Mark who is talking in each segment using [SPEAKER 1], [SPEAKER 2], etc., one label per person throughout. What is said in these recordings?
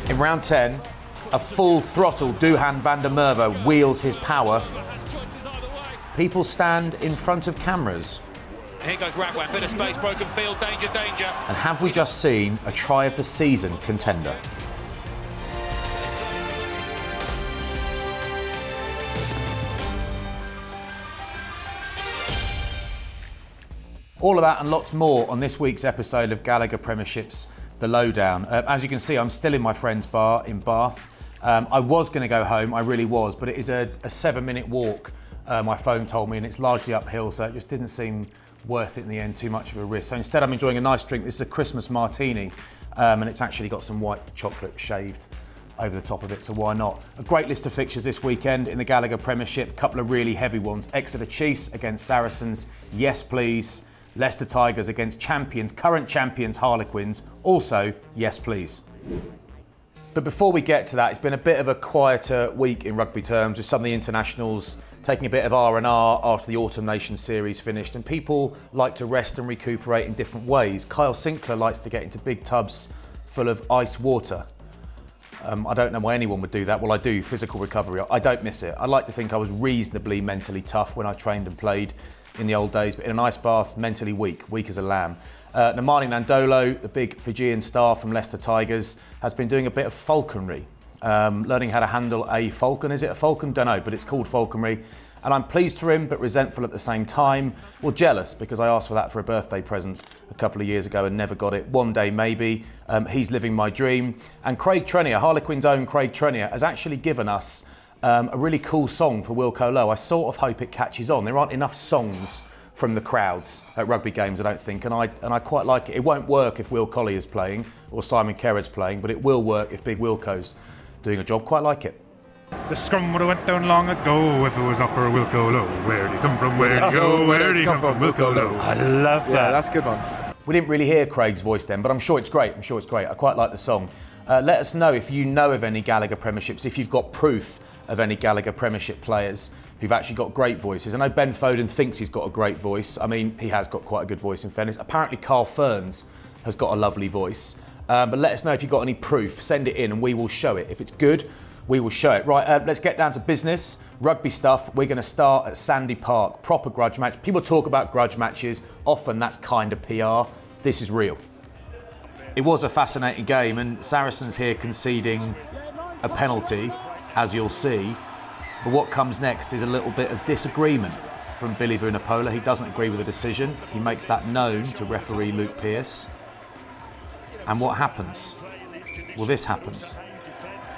[SPEAKER 1] In round 10, a full throttle Duhan van der Merwe wields his power. People stand in front of cameras.
[SPEAKER 2] Here goes Ragwan, bit of space, broken field, danger, danger.
[SPEAKER 1] And have we just seen a try of the season contender? All of that and lots more on this week's episode of Gallagher Premiership's The Lowdown. As you can see, I'm still in my friend's bar in Bath. I was going to go home, I really was, but it is a 7-minute walk, my phone told me, and it's largely uphill, so it just didn't seem worth it in the end, too much of a risk. So instead I'm enjoying a nice drink. This is a Christmas martini, and it's actually got some white chocolate shaved over the top of it, so why not? A great list of fixtures this weekend in the Gallagher Premiership, a couple of really heavy ones. Exeter Chiefs against Saracens, yes please. Leicester Tigers against champions, current champions Harlequins, also yes please. But before we get to that, it's been a bit of a quieter week in rugby terms, with some of the internationals taking a bit of R&R after the Autumn Nations series finished, and people like to rest and recuperate in different ways. Kyle Sinclair likes to get into big tubs full of ice water. I don't know why anyone would do that. Well, I do, physical recovery. I don't miss it. I like to think I was reasonably mentally tough when I trained and played in the old days, but in an ice bath, mentally weak as a lamb. Nemani Nandolo, the big Fijian star from Leicester Tigers, has been doing a bit of falconry, learning how to handle a falcon. Is it a falcon? Don't know, but it's called falconry. And I'm pleased for him, but resentful at the same time. Well, jealous, because I asked for that for a birthday present a couple of years ago and never got it. One day, maybe. He's living my dream. And Craig Trenier, Harlequins' own Craig Trenier, has actually given us a really cool song for Wilco Low. I sort of hope it catches on. There aren't enough songs from the crowds at rugby games, I don't think, and I quite like it. It won't work if Will Collier's playing or Simon Kerr's playing, but it will work if Big Wilco's doing a job. Quite like it.
[SPEAKER 3] The scrum would have went down long ago if it was not for Wilco Low. Where'd he come from? Where'd he go? Where'd he come from? Wilco Low.
[SPEAKER 4] I love that. Yeah, that's a good one.
[SPEAKER 1] We didn't really hear Craig's voice then, but I'm sure it's great. I quite like the song. Let us know if you know of any Gallagher Premierships, if you've got proof of any Gallagher Premiership players who've actually got great voices. I know Ben Foden thinks he's got a great voice. I mean, he has got quite a good voice in fairness. Apparently Carl Ferns has got a lovely voice. But let us know if you've got any proof. Send it in and we will show it. If it's good, we will show it. Right, let's get down to business. Rugby stuff. We're going to start at Sandy Park. Proper grudge match. People talk about grudge matches. Often that's kind of PR. This is real. It was a fascinating game, and Saracens here conceding a penalty, as you'll see. But what comes next is a little bit of disagreement from Billy Vunipola. He doesn't agree with the decision. He makes that known to referee Luke Pearce. And what happens? Well, this happens.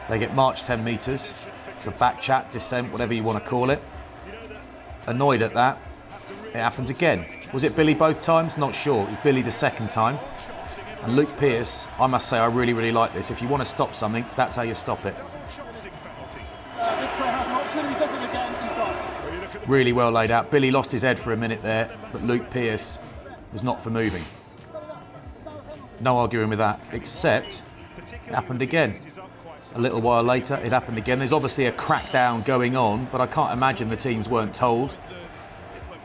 [SPEAKER 1] They get marched 10 metres for back chat, dissent, whatever you want to call it. Annoyed at that. It happens again. Was it Billy both times? Not sure. It was Billy the second time. And Luke Pearce, I must say, I really, really like this. If you want to stop something, that's how you stop it.
[SPEAKER 5] This player has an option, he does it again, he's gone.
[SPEAKER 1] Really well laid out. Billy lost his head for a minute there, but Luke Pearce was not for moving. No arguing with that, except it happened again. A little while later, it happened again. There's obviously a crackdown going on, but I can't imagine the teams weren't told.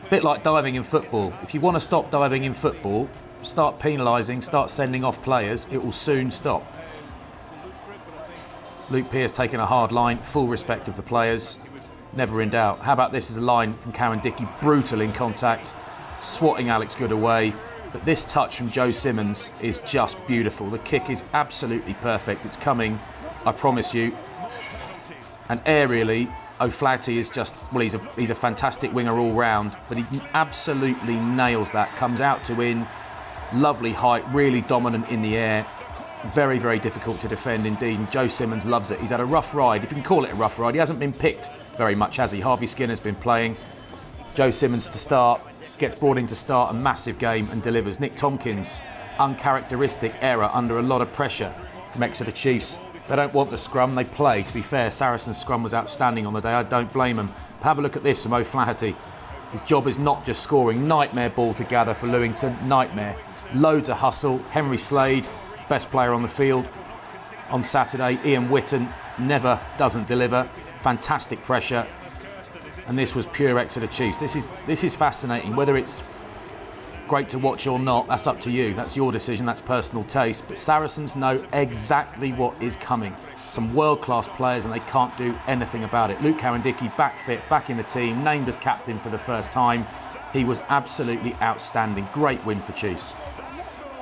[SPEAKER 1] A bit like diving in football. If you want to stop diving in football, start penalising, start sending off players, it will soon stop. Luke Pearce taking a hard line, full respect of the players, never in doubt. How about this as a line from Karen Dickey, brutal in contact, swatting Alex Good away. But this touch from Joe Simmons is just beautiful. The kick is absolutely perfect. It's coming, I promise you. And aerially, O'Flaherty is just, well, he's a fantastic winger all round, but he absolutely nails that, comes out to in, lovely height, really dominant in the air. Very, very difficult to defend indeed, and Joe Simmons loves it. He's had a rough ride, if you can call it a rough ride. He hasn't been picked very much, has he? Harvey Skinner's been playing. Joe Simmons to start, gets brought in to start a massive game and delivers. Nick Tompkins, uncharacteristic error under a lot of pressure from Exeter Chiefs. They don't want the scrum, they play. To be fair, Saracens' scrum was outstanding on the day, I don't blame them. But have a look at this from O'Flaherty. His job is not just scoring. Nightmare ball to gather for Lewington, nightmare. Loads of hustle. Henry Slade, best player on the field on Saturday. Ian Whitton never doesn't deliver. Fantastic pressure. And this was pure Exeter Chiefs. This is fascinating. Whether it's great to watch or not, that's up to you. That's your decision, that's personal taste. But Saracens know exactly what is coming. Some world-class players and they can't do anything about it. Luke Cowan-Dickie back fit, back in the team, named as captain for the first time. He was absolutely outstanding. Great win for Chiefs.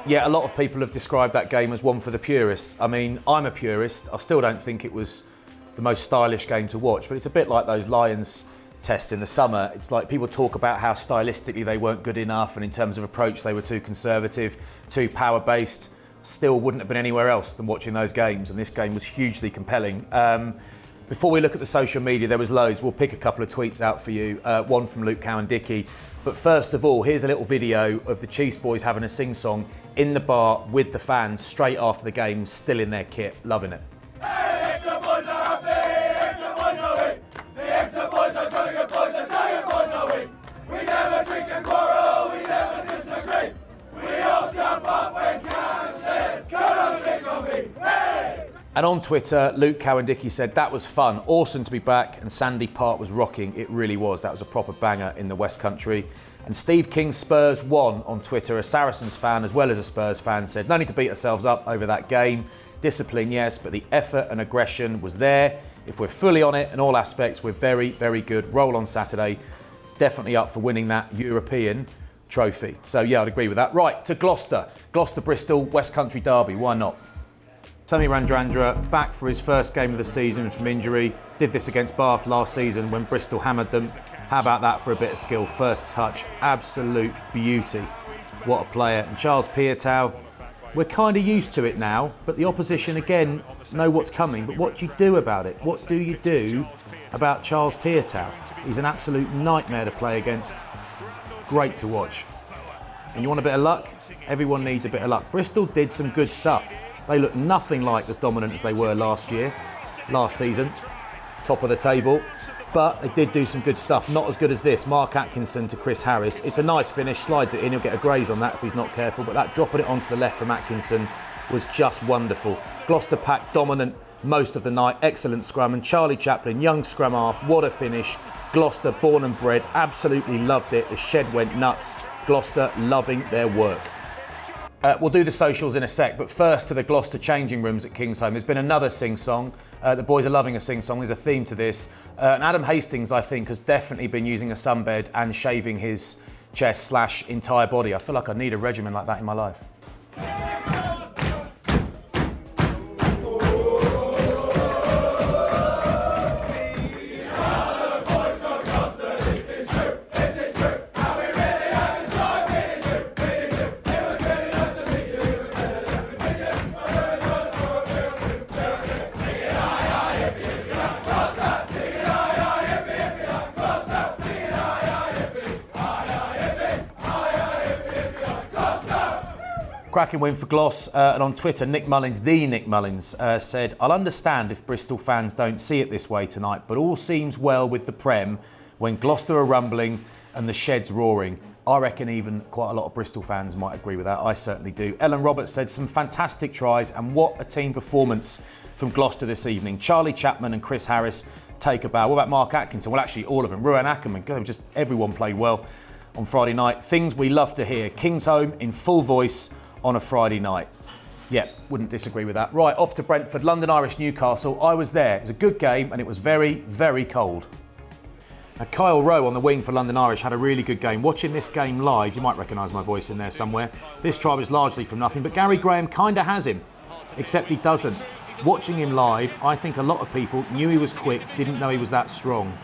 [SPEAKER 1] Yeah, a lot of people have described that game as one for the purists. I mean, I'm a purist. I still don't think it was the most stylish game to watch, but it's a bit like those Lions tests in the summer. It's like people talk about how stylistically they weren't good enough and in terms of approach they were too conservative, too power-based. Still wouldn't have been anywhere else than watching those games, and this game was hugely compelling. Before we look at the social media, there was loads. We'll pick a couple of tweets out for you, one from Luke Cowan-Dickie. But first of all, here's a little video of the Chiefs boys having a sing-song in the bar with the fans straight after the game, still in their kit, loving it.
[SPEAKER 6] Hey, Exeter boys are happy, Exeter boys are weak. The Exeter boys are jolly boys, and Tiger boys are weak. We never drink and quarrel, we never disagree. We all jump up when Cam says, come on, pick on me, hey!
[SPEAKER 1] And on Twitter, Luke Cowan-Dickie said, that was fun, awesome to be back, and Sandy Park was rocking. It really was. That was a proper banger in the West Country. And Steve King Spurs won on Twitter, a Saracens fan as well as a Spurs fan, said, no need to beat ourselves up over that game. Discipline, yes, but the effort and aggression was there. If we're fully on it in all aspects, we're very, very good. Roll on Saturday. Definitely up for winning that European trophy. So yeah, I'd agree with that. Right, to Gloucester. Gloucester-Bristol, West Country derby. Why not? Sami Radradra back for his first game of the season from injury. Did this against Bath last season when Bristol hammered them. How about that for a bit of skill? First touch, absolute beauty. What a player. And Charles Piutau, we're kind of used to it now, but the opposition again know what's coming. But what do you do about it? What do you do about Charles Piutau? He's an absolute nightmare to play against. Great to watch. And you want a bit of luck? Everyone needs a bit of luck. Bristol did some good stuff. They look nothing like as dominant as they were last season, top of the table. But they did do some good stuff, not as good as this. Mark Atkinson to Chris Harris. It's a nice finish, slides it in, he'll get a graze on that if he's not careful, but that dropping it onto the left from Atkinson was just wonderful. Gloucester pack dominant most of the night, excellent scrum, and Charlie Chaplin, young scrum half, what a finish. Gloucester, born and bred, absolutely loved it. The shed went nuts. Gloucester loving their work. We'll do the socials in a sec, but first to the Gloucester changing rooms at Kingsholm. There's been another sing-song. The boys are loving a sing-song. There's a theme to this. And Adam Hastings, I think, has definitely been using a sunbed and shaving his chest / entire body. I feel like I need a regimen like that in my life. Cracking win for Gloss, and on Twitter, Nick Mullins, the Nick Mullins, said, I'll understand if Bristol fans don't see it this way tonight, but all seems well with the Prem when Gloucester are rumbling and the shed's roaring. I reckon even quite a lot of Bristol fans might agree with that. I certainly do. Ellen Roberts said, some fantastic tries, and what a team performance from Gloucester this evening. Charlie Chapman and Chris Harris take a bow. What about Mark Atkinson? Well, actually, all of them. Ruan Ackerman, just everyone played well on Friday night. Things we love to hear. Kingsholm in full voice on a Friday night. Yeah, wouldn't disagree with that. Right, off to Brentford, London Irish Newcastle. I was there. It was a good game and it was very, very cold. Now, Kyle Rowe on the wing for London Irish had a really good game. Watching this game live, you might recognise my voice in there somewhere. This try was largely from nothing, but Gary Graham kind of has him, except he doesn't. Watching him live, I think a lot of people knew he was quick, didn't know he was that strong.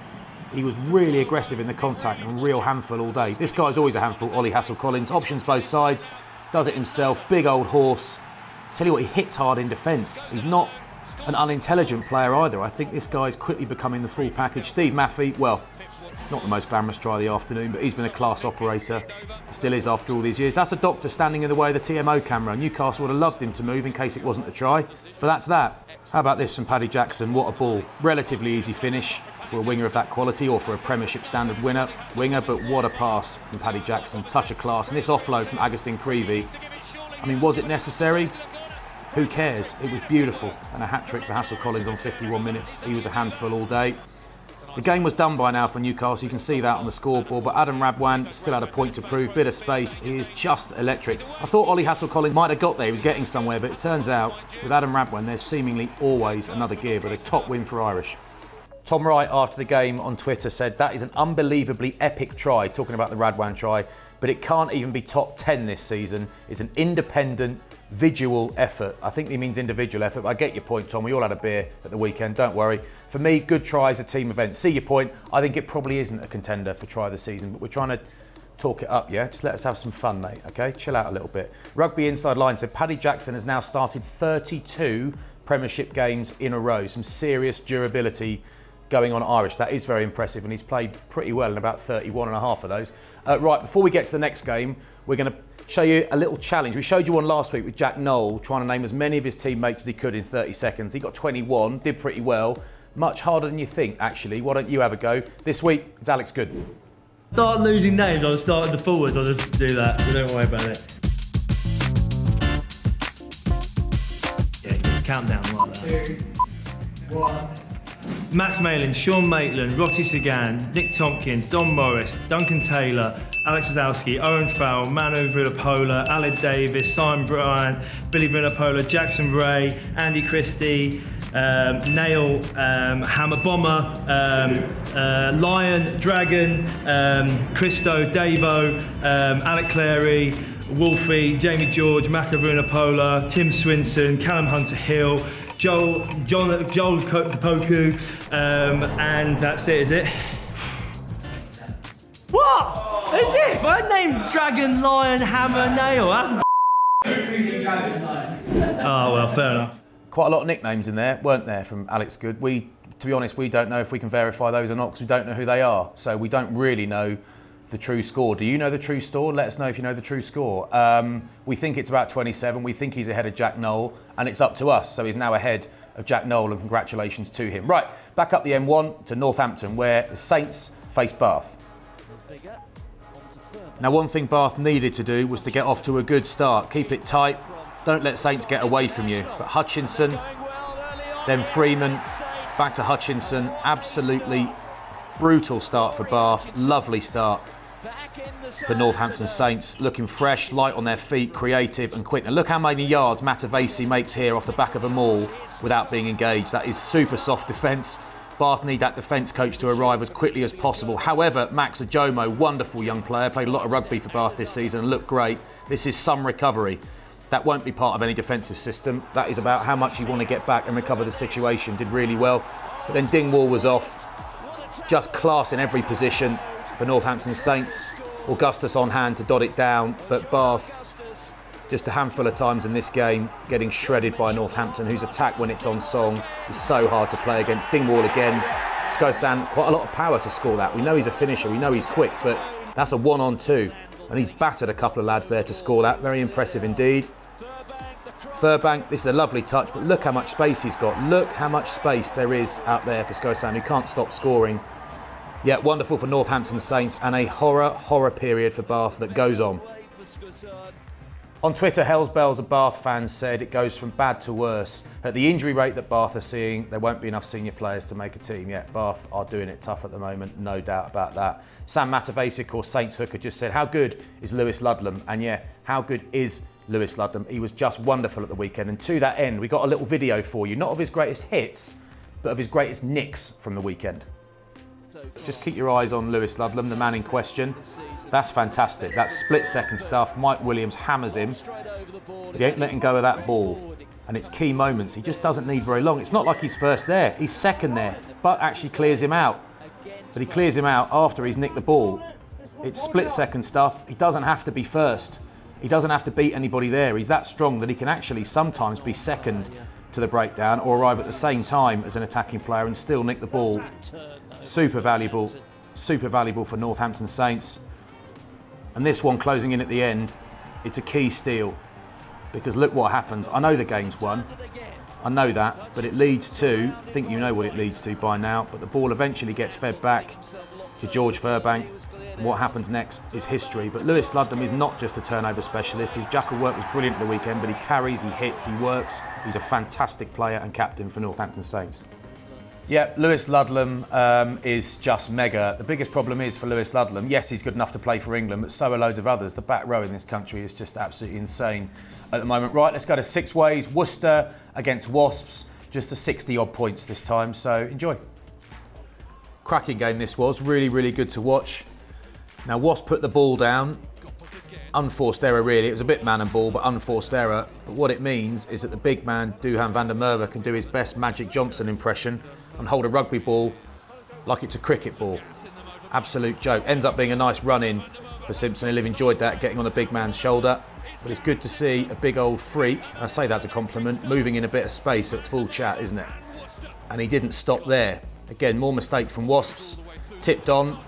[SPEAKER 1] He was really aggressive in the contact and a real handful all day. This guy's always a handful, Ollie Hassel-Collins. Options both sides. Does it himself, big old horse. Tell you what, he hits hard in defence. He's not an unintelligent player either. I think this guy's quickly becoming the full package. Steve Maffey, well, not the most glamorous try of the afternoon, but he's been a class operator. He still is after all these years. That's a doctor standing in the way of the TMO camera. Newcastle would have loved him to move in case it wasn't a try. But that's that. How about this from Paddy Jackson? What a ball. Relatively easy finish for a winger of that quality, or for a Premiership standard winger, but what a pass from Paddy Jackson. Touch of class. And this offload from Agustin Creevy. I mean, was it necessary? Who cares? It was beautiful. And a hat-trick for Hassel-Collins on 51 minutes. He was a handful all day. The game was done by now for Newcastle, you can see that on the scoreboard, but Adam Rabwan still had a point to prove, bit of space, he is just electric. I thought Ollie Hassel-Collins might have got there, he was getting somewhere, but it turns out with Adam Rabwan there's seemingly always another gear, but a top win for Irish. Tom Wright after the game on Twitter said that is an unbelievably epic try, talking about the Radwan try, but it can't even be top 10 this season. It's an independent, visual effort. I think he means individual effort, but I get your point, Tom. We all had a beer at the weekend, don't worry. For me, good try is a team event. See your point. I think it probably isn't a contender for try of the season, but we're trying to talk it up, yeah? Just let us have some fun, mate, okay? Chill out a little bit. Rugby Inside Line said Paddy Jackson has now started 32 Premiership games in a row. Some serious durability going on Irish. That is very impressive, and he's played pretty well in about 31 and a half of those. Right, before we get to the next game, we're going to show you a little challenge. We showed you one last week with Jack Knoll trying to name as many of his teammates as he could in 30 seconds. He got 21, did pretty well. Much harder than you think, actually. Why don't you have a go? This week, it's Alex Good.
[SPEAKER 7] Start losing names, I'll start with the forwards, I'll just do that, so don't worry about it. Yeah, count down like that.
[SPEAKER 5] 2, 1.
[SPEAKER 7] Max Malin, Sean Maitland, Rossi Sagan, Nick Tompkins, Don Morris, Duncan Taylor, Alex Sadowski, Owen Farrell, Manu Villapola, Aled Davis, Simon Bryan, Billy Villapola, Jackson Ray, Andy Christie, Nail, Hammer Bomber, Lion, Dragon, Christo, Davo, Alec Clary, Wolfie, Jamie George, Macaruna Pola, Tim Swinson, Callum Hunter Hill, Joel Kapoku, and that's it, is it? What? Is it? If I named Dragon, Lion, Hammer, Nail, that's oh well, fair enough.
[SPEAKER 1] Quite a lot of nicknames in there, weren't there, from Alex Good. To be honest, we don't know if we can verify those or not because we don't know who they are. So we don't really know the true score. Do you know the true score? Let us know if you know the true score. We think it's about 27. We think he's ahead of Jack Knoll, and it's up to us. So he's now ahead of Jack Knoll, and congratulations to him. Right, back up the M1 to Northampton, where the Saints face Bath. Now, one thing Bath needed to do was to get off to a good start. Keep it tight. Don't let Saints get away from you. But Hutchinson, then Freeman, back to Hutchinson. Absolutely brutal start for Bath. Lovely start for Northampton Saints. Looking fresh, light on their feet, creative and quick. And look how many yards Matavesi makes here off the back of a maul without being engaged. That is super soft defence. Bath need that defence coach to arrive as quickly as possible. However, Max Ajomo, wonderful young player, played a lot of rugby for Bath this season and looked great. This is some recovery. That won't be part of any defensive system. That is about how much you want to get back and recover the situation. Did really well. But then Dingwall was off. Just class in every position for Northampton Saints. Augustus on hand to dot it down, but Bath just a handful of times in this game getting shredded by Northampton, whose attack when it's on song is so hard to play against. Dingwall again. Skosan, quite a lot of power to score that. We know he's a finisher, we know he's quick, but that's a 1-on-2. And he's battered a couple of lads there to score that. Very impressive indeed. Furbank, this is a lovely touch, but look how much space he's got. Look how much space there is out there for Skosan, who can't stop scoring. Yeah, wonderful for Northampton Saints, and a horror period for Bath that goes on. On Twitter, Hells Bells, a Bath fan, said it goes from bad to worse. At the injury rate that Bath are seeing, there won't be enough senior players to make a team yet. Bath are doing it tough at the moment, no doubt about that. Sam Matavesi, of course, Saints hooker, just said, how good is Lewis Ludlam? And yeah, how good is Lewis Ludlam? He was just wonderful at the weekend. And to that end, we got a little video for you, not of his greatest hits, but of his greatest nicks from the weekend. Just keep your eyes on Lewis Ludlam, the man in question. That's fantastic. That's split-second stuff. Mike Williams hammers him, but he ain't letting go of that ball. And it's key moments. He just doesn't need very long. It's not like he's first there. He's second there, but actually clears him out. But he clears him out after he's nicked the ball. It's split-second stuff. He doesn't have to be first. He doesn't have to beat anybody there. He's that strong that he can actually sometimes be second to the breakdown or arrive at the same time as an attacking player and still nick the ball. Super valuable for Northampton Saints. And this one closing in at the end, it's a key steal. Because look what happens. I know the game's won. I know that, but it leads to, I think you know what it leads to by now, but the ball eventually gets fed back to George Furbank. And what happens next is history. But Lewis Ludlam is not just a turnover specialist. His jackal work was brilliant at the weekend, but he carries, he hits, he works. He's a fantastic player and captain for Northampton Saints. Yeah, Lewis Ludlam is just mega. The biggest problem is for Lewis Ludlam, yes, he's good enough to play for England, but so are loads of others. The back row in this country is just absolutely insane at the moment. Right, let's go to six ways. Worcester against Wasps, just a 60-odd points this time, so enjoy. Cracking game this was, really, really good to watch. Now, Wasps put the ball down. Unforced error, really. It was a bit man and ball, but unforced error. But what it means is that the big man, Duhan van der Merwe, can do his best Magic Johnson impression and hold a rugby ball like it's a cricket ball. Absolute joke. Ends up being a nice run-in for Simpson. He'll have enjoyed that, getting on the big man's shoulder. But it's good to see a big old freak, and I say that's a compliment, moving in a bit of space at full chat, isn't it? And he didn't stop there. Again, more mistake from Wasps. Tipped on.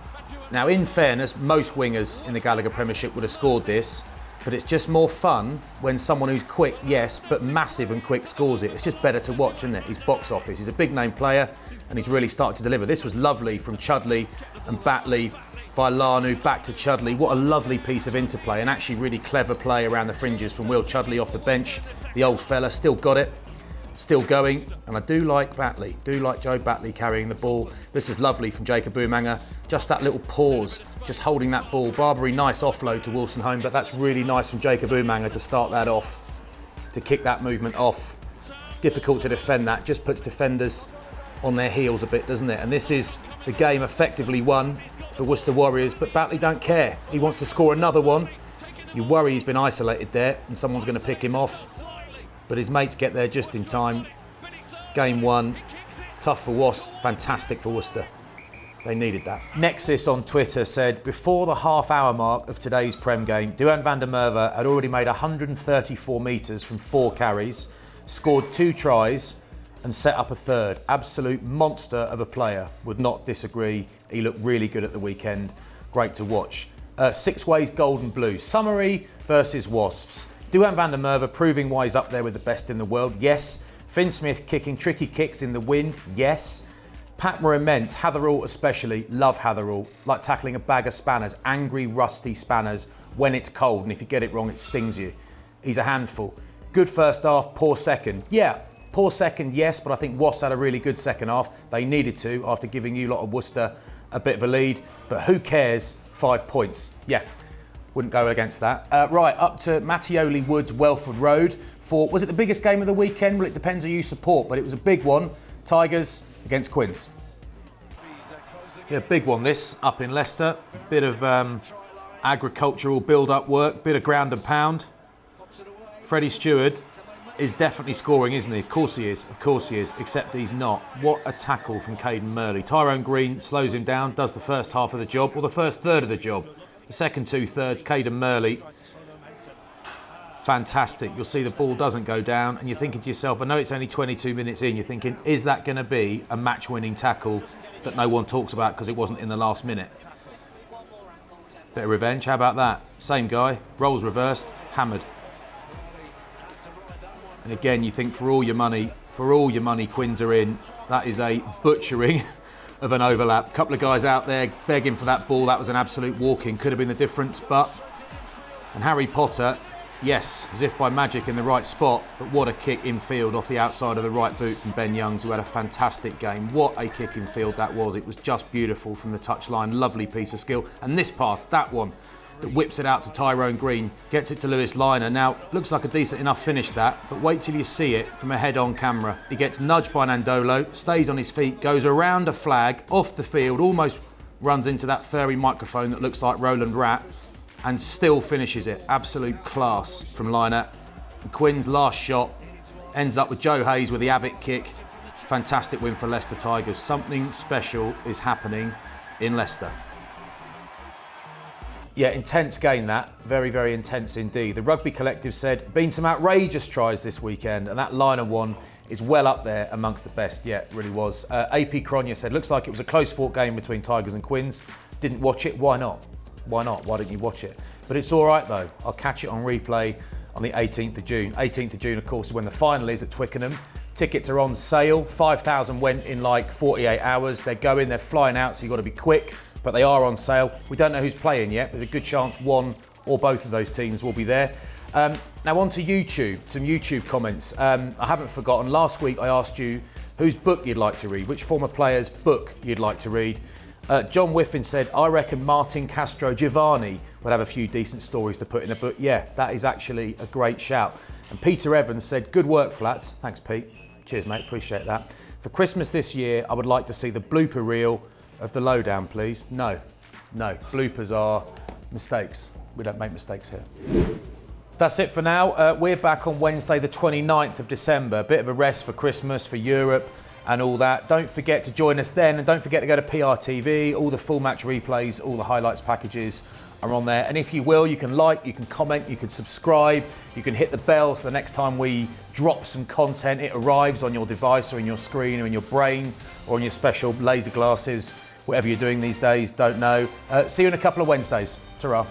[SPEAKER 1] Now, in fairness, most wingers in the Gallagher Premiership would have scored this, but it's just more fun when someone who's quick, yes, but massive and quick scores it. It's just better to watch, isn't it? He's box office. He's a big name player, and he's really started to deliver. This was lovely from Chudley and Batley by Lanu back to Chudley. What a lovely piece of interplay, and actually really clever play around the fringes from Will Chudley off the bench. The old fella still got it. Still going, and I do like Batley, do like Joe Batley carrying the ball. This is lovely from Jacob Boomanger. Just that little pause, just holding that ball. Barbary, nice offload to Wilson Home, but that's really nice from Jacob Boomanger to start that off, to kick that movement off. Difficult to defend that, just puts defenders on their heels a bit, doesn't it? And this is the game effectively won for Worcester Warriors, but Batley don't care. He wants to score another one. You worry he's been isolated there and someone's going to pick him off. But his mates get there just in time. Game one, tough for Wasps, fantastic for Worcester. They needed that. Nexus on Twitter said, before the half-hour mark of today's Prem game, Duhan van der Merwe had already made 134 metres from 4 carries, scored 2 tries and set up a third. Absolute monster of a player, would not disagree. He looked really good at the weekend. Great to watch. Six ways gold and blue. Summary versus Wasps. Duhan van der Merwe proving why he's up there with the best in the world, yes. Finn Smith kicking tricky kicks in the wind, yes. Patmore immense, Hatherall especially, love Hatherall. Like tackling a bag of spanners, angry, rusty spanners when it's cold, and if you get it wrong, it stings you. He's a handful. Good first half, poor second. Yeah, poor second, yes, but I think Wasps had a really good second half. They needed to after giving you lot of Worcester a bit of a lead, but who cares? 5 points, yeah. Wouldn't go against that. Right, up to Mattioli Woods, Welford Road. Was it the biggest game of the weekend? Well, it depends who you support, but it was a big one. Tigers against Quins. Yeah, big one this, up in Leicester. Bit of agricultural build-up work, bit of ground and pound. Freddie Stewart is definitely scoring, isn't he? Of course he is, except he's not. What a tackle from Caden Murley. Tyrone Green slows him down, does the first half of the job, or the first third of the job. The second 2/3, Caden Murley. Fantastic. You'll see the ball doesn't go down and you're thinking to yourself, I know it's only 22 minutes in, you're thinking, is that going to be a match-winning tackle that no one talks about because it wasn't in the last minute? Bit of revenge, how about that? Same guy, roles reversed, hammered. And again, you think for all your money, Quins are in. That is a butchering of an overlap. Couple of guys out there begging for that ball. That was an absolute walk-in. Could have been the difference, but... And Harry Potter, yes, as if by magic in the right spot, but what a kick in field off the outside of the right boot from Ben Youngs, who had a fantastic game. What a kick in field that was. It was just beautiful from the touchline. Lovely piece of skill. And this pass, that one, that whips it out to Tyrone Green, gets it to Lewis Liner. Now, looks like a decent enough finish that, but wait till you see it from a head-on camera. He gets nudged by Nandolo, stays on his feet, goes around a flag, off the field, almost runs into that furry microphone that looks like Roland Rat, and still finishes it. Absolute class from Liner. And Quinn's last shot ends up with Joe Hayes with the Avic kick. Fantastic win for Leicester Tigers. Something special is happening in Leicester. Yeah, intense game that. Very, very intense indeed. The Rugby Collective said, been some outrageous tries this weekend, and that Liner one is well up there amongst the best. Yeah, it really was. AP Cronje said, looks like it was a close fought game between Tigers and Quins. Didn't watch it, why not? Why not? Why don't you watch it? But it's all right though. I'll catch it on replay on the 18th of June. 18th of June, of course, is when the final is at Twickenham. Tickets are on sale. 5,000 went in like 48 hours. They're going, they're flying out, so you've got to be quick. But they are on sale. We don't know who's playing yet. There's a good chance one or both of those teams will be there. Now on to YouTube, some YouTube comments. I haven't forgotten. Last week I asked you whose book you'd like to read, which former player's book you'd like to read. John Whiffin said, I reckon Martin Castro Giovanni would have a few decent stories to put in a book. Yeah, that is actually a great shout. And Peter Evans said, good work, Flats. Thanks, Pete. Cheers, mate. Appreciate that. For Christmas this year, I would like to see the blooper reel of the Lowdown, please. No. Bloopers are mistakes. We don't make mistakes here. That's it for now. We're back on Wednesday, the 29th of December. A bit of a rest for Christmas, for Europe and all that. Don't forget to join us then, and don't forget to go to PRTV. All the full match replays, all the highlights packages are on there. And if you will, you can like, you can comment, you can subscribe, you can hit the bell so the next time we drop some content, it arrives on your device or in your screen or in your brain or on your special laser glasses, whatever you're doing these days, don't know. See you in a couple of Wednesdays. Ta-ra.